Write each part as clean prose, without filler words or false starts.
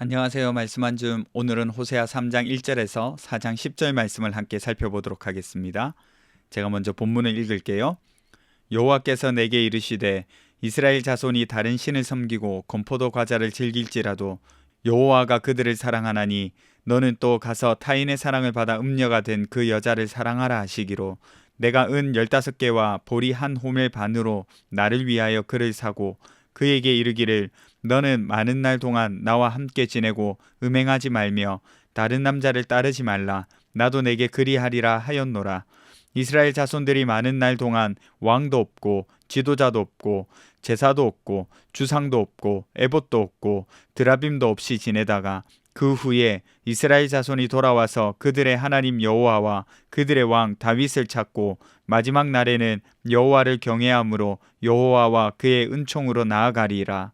안녕하세요. 말씀 한 줌. 오늘은 호세아 3장 1절에서 4장 10절 말씀을 함께 살펴보도록 하겠습니다. 제가 먼저 본문을 읽을게요. 여호와께서 내게 이르시되 이스라엘 자손이 다른 신을 섬기고 건포도 과자를 즐길지라도 여호와가 그들을 사랑하나니 너는 또 가서 타인의 사랑을 받아 음녀가 된 그 여자를 사랑하라 하시기로 내가 은 15개와 보리 한 호멜 반으로 나를 위하여 그를 사고 그에게 이르기를 너는 많은 날 동안 나와 함께 지내고 음행하지 말며 다른 남자를 따르지 말라. 나도 내게 그리하리라 하였노라. 이스라엘 자손들이 많은 날 동안 왕도 없고 지도자도 없고 제사도 없고 주상도 없고 에봇도 없고 드라빔도 없이 지내다가 그 후에 이스라엘 자손이 돌아와서 그들의 하나님 여호와와 그들의 왕 다윗을 찾고 마지막 날에는 여호와를 경외함으로 여호와와 그의 은총으로 나아가리라.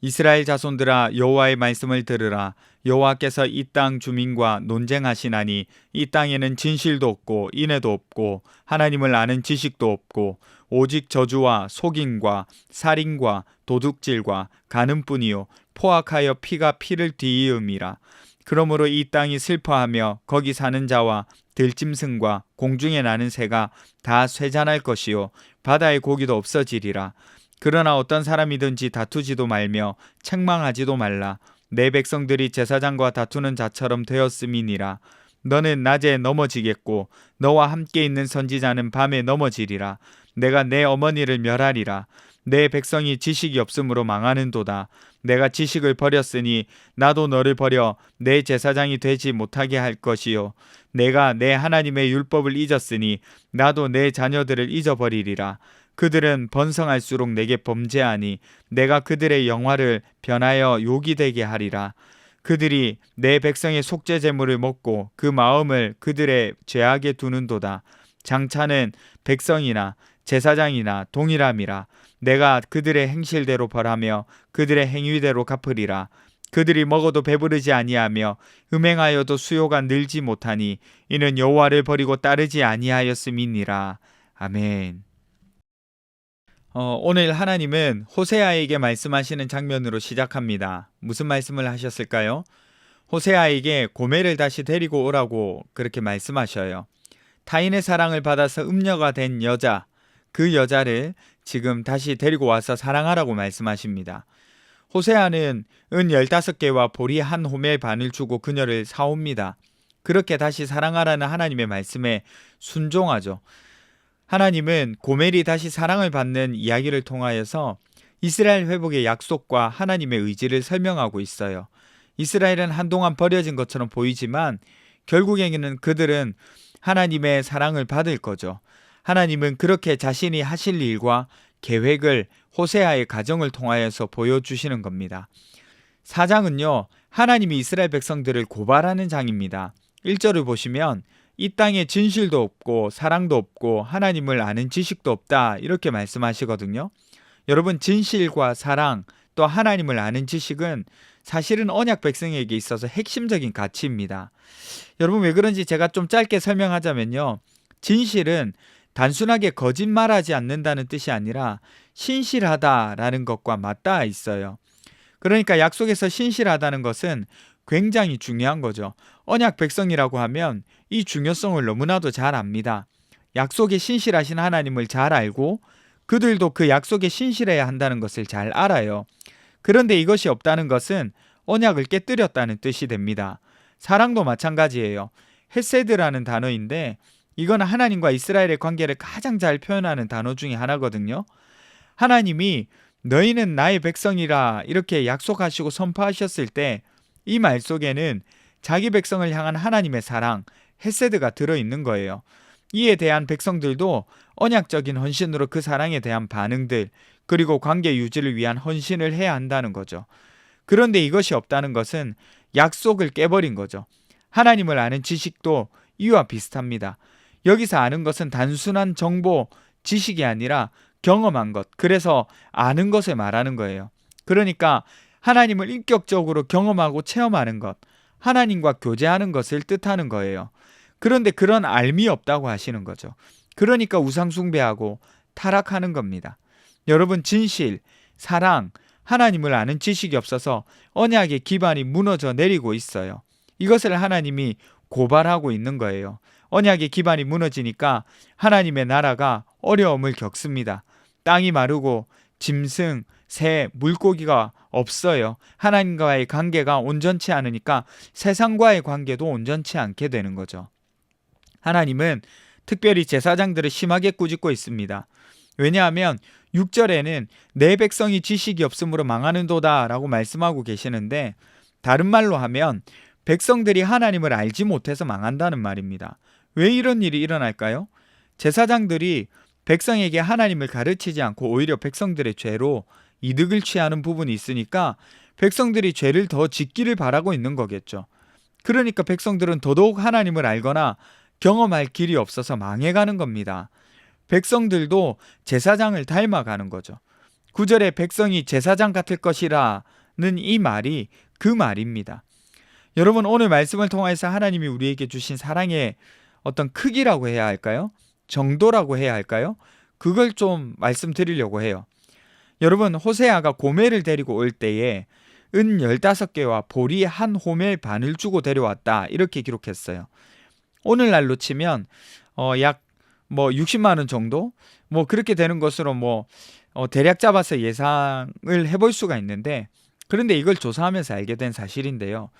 이스라엘 자손들아 여호와의 말씀을 들으라. 여호와께서 이 땅 주민과 논쟁하시나니 이 땅에는 진실도 없고 인애도 없고 하나님을 아는 지식도 없고 오직 저주와 속임과 살인과 도둑질과 간음뿐이요 포악하여 피가 피를 뒤이음이라. 그러므로 이 땅이 슬퍼하며 거기 사는 자와 들짐승과 공중에 나는 새가 다 쇠잔할 것이요 바다의 고기도 없어지리라. 그러나 어떤 사람이든지 다투지도 말며 책망하지도 말라. 내 백성들이 제사장과 다투는 자처럼 되었음이니라. 너는 낮에 넘어지겠고 너와 함께 있는 선지자는 밤에 넘어지리라. 내가 내 어머니를 멸하리라. 내 백성이 지식이 없으므로 망하는도다. 내가 지식을 버렸으니 나도 너를 버려 내 제사장이 되지 못하게 할 것이요 내가 내 하나님의 율법을 잊었으니 나도 내 자녀들을 잊어버리리라. 그들은 번성할수록 내게 범죄하니 내가 그들의 영화를 변하여 욕이 되게 하리라. 그들이 내 백성의 속죄 제물을 먹고 그 마음을 그들의 죄악에 두는도다. 장차는 백성이나 제사장이나 동일함이라. 내가 그들의 행실대로 벌하며 그들의 행위대로 갚으리라. 그들이 먹어도 배부르지 아니하며 음행하여도 수요가 늘지 못하니 이는 여호와를 버리고 따르지 아니하였음이니라. 아멘. 오늘 하나님은 호세아에게 말씀하시는 장면으로 시작합니다. 무슨 말씀을 하셨을까요? 호세아에게 고멜을 다시 데리고 오라고 그렇게 말씀하셔요. 타인의 사랑을 받아서 음녀가 된 여자, 그 여자를 지금 다시 데리고 와서 사랑하라고 말씀하십니다. 호세아는 은 15개와 보리 한 호멜 반을 주고 그녀를 사옵니다. 그렇게 다시 사랑하라는 하나님의 말씀에 순종하죠. 하나님은 고멜이 다시 사랑을 받는 이야기를 통하여서 이스라엘 회복의 약속과 하나님의 의지를 설명하고 있어요. 이스라엘은 한동안 버려진 것처럼 보이지만 결국에는 그들은 하나님의 사랑을 받을 거죠. 하나님은 그렇게 자신이 하실 일과 계획을 호세아의 가정을 통하여서 보여주시는 겁니다. 4장은요, 하나님이 이스라엘 백성들을 고발하는 장입니다. 1절을 보시면 이 땅에 진실도 없고 사랑도 없고 하나님을 아는 지식도 없다 이렇게 말씀하시거든요. 여러분, 진실과 사랑 또 하나님을 아는 지식은 사실은 언약 백성에게 있어서 핵심적인 가치입니다. 여러분, 왜 그런지 제가 좀 짧게 설명하자면요, 진실은 단순하게 거짓말하지 않는다는 뜻이 아니라 신실하다라는 것과 맞닿아 있어요. 그러니까 약속에서 신실하다는 것은 굉장히 중요한 거죠. 언약 백성이라고 하면 이 중요성을 너무나도 잘 압니다. 약속에 신실하신 하나님을 잘 알고 그들도 그 약속에 신실해야 한다는 것을 잘 알아요. 그런데 이것이 없다는 것은 언약을 깨뜨렸다는 뜻이 됩니다. 사랑도 마찬가지예요. 헤세드라는 단어인데 이건 하나님과 이스라엘의 관계를 가장 잘 표현하는 단어 중에 하나거든요. 하나님이 너희는 나의 백성이라 이렇게 약속하시고 선포하셨을 때 이 말 속에는 자기 백성을 향한 하나님의 사랑, 헤세드가 들어있는 거예요. 이에 대한 백성들도 언약적인 헌신으로 그 사랑에 대한 반응들, 그리고 관계 유지를 위한 헌신을 해야 한다는 거죠. 그런데 이것이 없다는 것은 약속을 깨버린 거죠. 하나님을 아는 지식도 이와 비슷합니다. 여기서 아는 것은 단순한 정보, 지식이 아니라 경험한 것, 그래서 아는 것을 말하는 거예요. 그러니까 하나님을 인격적으로 경험하고 체험하는 것, 하나님과 교제하는 것을 뜻하는 거예요. 그런데 그런 알미 없다고 하시는 거죠. 그러니까 우상 숭배하고 타락하는 겁니다. 여러분, 진실, 사랑, 하나님을 아는 지식이 없어서 언약의 기반이 무너져 내리고 있어요. 이것을 하나님이 고발하고 있는 거예요. 언약의 기반이 무너지니까 하나님의 나라가 어려움을 겪습니다. 땅이 마르고 짐승, 새, 물고기가 없어요. 하나님과의 관계가 온전치 않으니까 세상과의 관계도 온전치 않게 되는 거죠. 하나님은 특별히 제사장들을 심하게 꾸짖고 있습니다. 왜냐하면 6절에는 내 백성이 지식이 없으므로 망하는도다 라고 말씀하고 계시는데, 다른 말로 하면 백성들이 하나님을 알지 못해서 망한다는 말입니다. 왜 이런 일이 일어날까요? 제사장들이 백성에게 하나님을 가르치지 않고 오히려 백성들의 죄로 이득을 취하는 부분이 있으니까 백성들이 죄를 더 짓기를 바라고 있는 거겠죠. 그러니까 백성들은 더더욱 하나님을 알거나 경험할 길이 없어서 망해가는 겁니다. 백성들도 제사장을 닮아가는 거죠. 9절에 백성이 제사장 같을 것이라는 이 말이 그 말입니다. 여러분, 오늘 말씀을 통해서 하나님이 우리에게 주신 사랑의 어떤 크기라고 해야 할까요? 정도라고 해야 할까요? 그걸 좀 말씀드리려고 해요. 여러분, 호세아가 고멜을 데리고 올 때에 은 15개와 보리 한 호멜 반을 주고 데려왔다, 이렇게 기록했어요. 오늘날로 치면 약 60만 원 정도 그렇게 되는 것으로 대략 잡아서 예상을 해볼 수가 있는데, 그런데 이걸 조사하면서 알게 된 사실인데요.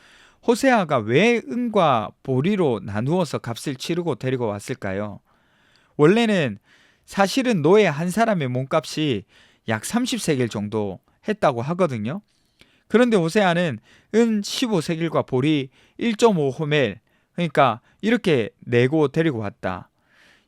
호세아가 왜 은과 보리로 나누어서 값을 치르고 데리고 왔을까요? 원래는 사실은 노예 한 사람의 몸값이 약 30세겔 정도 했다고 하거든요. 그런데 호세아는 은 15세겔과 보리 1.5호멜, 그러니까 이렇게 내고 데리고 왔다.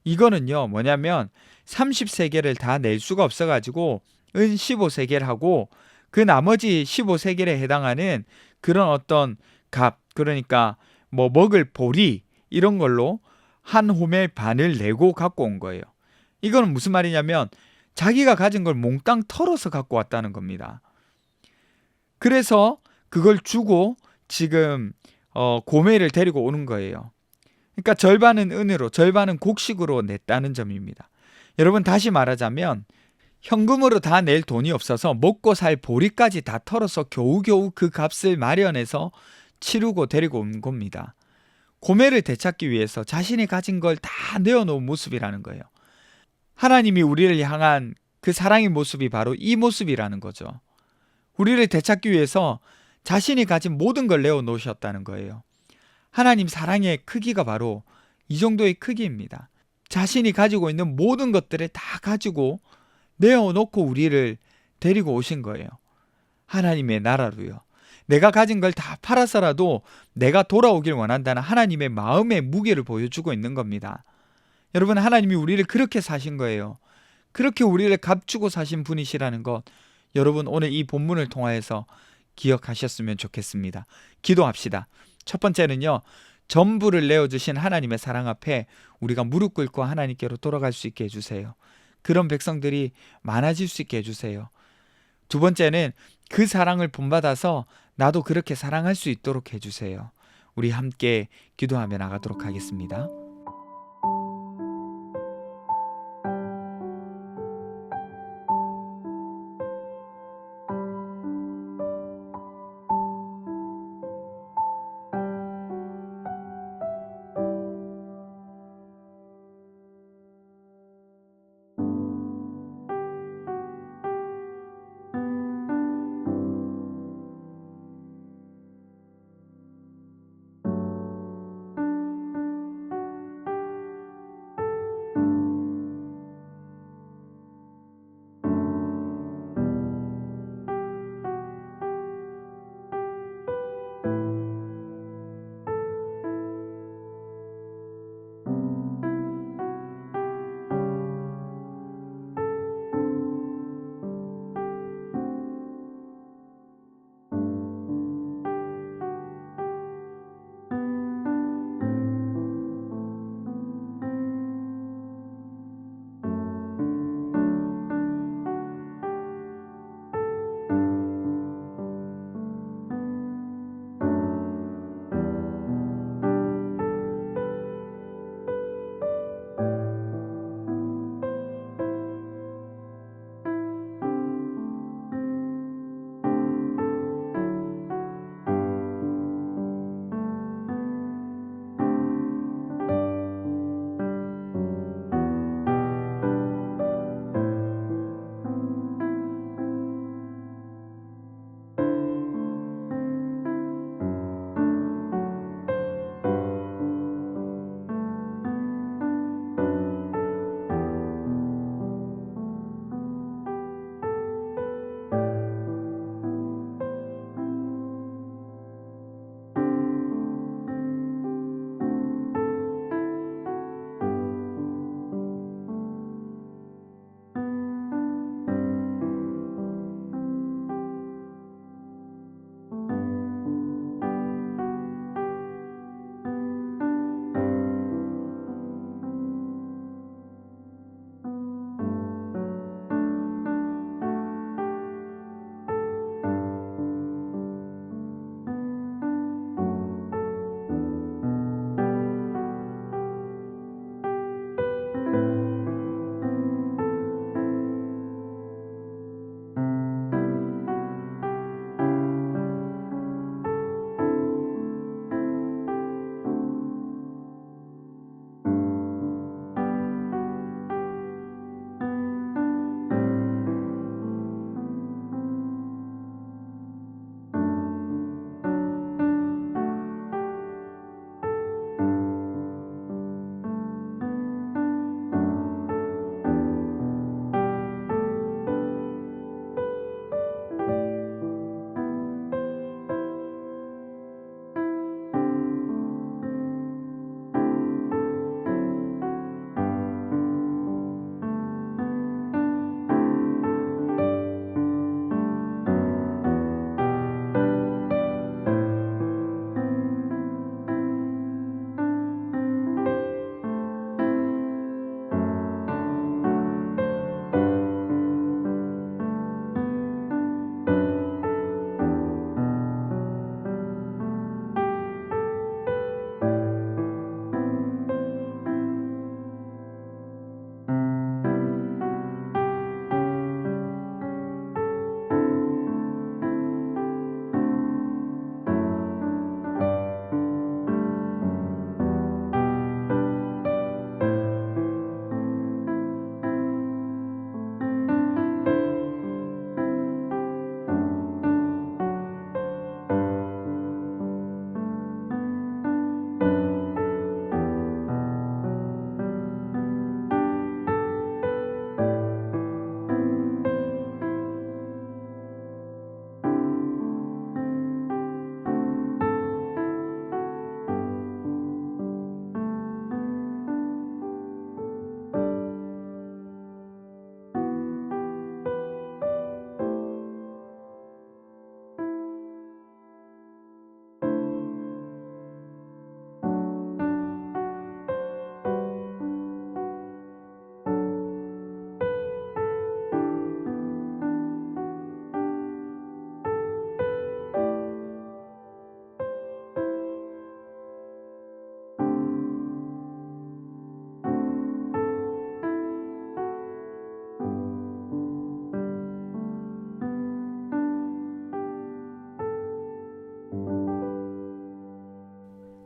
이거는요, 뭐냐면 30세겔을 다 낼 수가 없어가지고 은 15세겔하고 그 나머지 15세겔에 해당하는 그런 어떤 값, 그러니까 먹을 보리 이런 걸로 한 호멜 반을 내고 갖고 온 거예요. 이거는 무슨 말이냐면 자기가 가진 걸 몽땅 털어서 갖고 왔다는 겁니다. 그래서 그걸 주고 지금 고멜을 데리고 오는 거예요. 그러니까 절반은 은으로, 절반은 곡식으로 냈다는 점입니다. 여러분, 다시 말하자면 현금으로 다 낼 돈이 없어서 먹고 살 보리까지 다 털어서 겨우겨우 그 값을 마련해서 치르고 데리고 온 겁니다. 고멜을 되찾기 위해서 자신이 가진 걸 다 내어놓은 모습이라는 거예요. 하나님이 우리를 향한 그 사랑의 모습이 바로 이 모습이라는 거죠. 우리를 되찾기 위해서 자신이 가진 모든 걸 내어놓으셨다는 거예요. 하나님 사랑의 크기가 바로 이 정도의 크기입니다. 자신이 가지고 있는 모든 것들을 다 가지고 내어놓고 우리를 데리고 오신 거예요. 하나님의 나라로요. 내가 가진 걸 다 팔아서라도 내가 돌아오길 원한다는 하나님의 마음의 무게를 보여주고 있는 겁니다. 여러분, 하나님이 우리를 그렇게 사신 거예요. 그렇게 우리를 값주고 사신 분이시라는 것, 여러분 오늘 이 본문을 통하여서 기억하셨으면 좋겠습니다. 기도합시다. 첫 번째는요, 전부를 내어주신 하나님의 사랑 앞에 우리가 무릎 꿇고 하나님께로 돌아갈 수 있게 해주세요. 그런 백성들이 많아질 수 있게 해주세요. 두 번째는 그 사랑을 본받아서 나도 그렇게 사랑할 수 있도록 해주세요. 우리 함께 기도하며 나가도록 하겠습니다.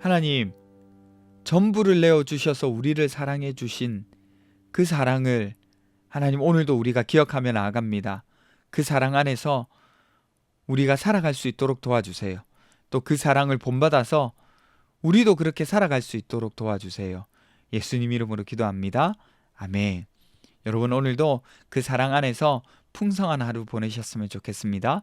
하나님, 전부를 내어주셔서 우리를 사랑해 주신 그 사랑을 하나님 오늘도 우리가 기억하며 나아갑니다. 그 사랑 안에서 우리가 살아갈 수 있도록 도와주세요. 또 그 사랑을 본받아서 우리도 그렇게 살아갈 수 있도록 도와주세요. 예수님 이름으로 기도합니다. 아멘. 여러분 오늘도 그 사랑 안에서 풍성한 하루 보내셨으면 좋겠습니다.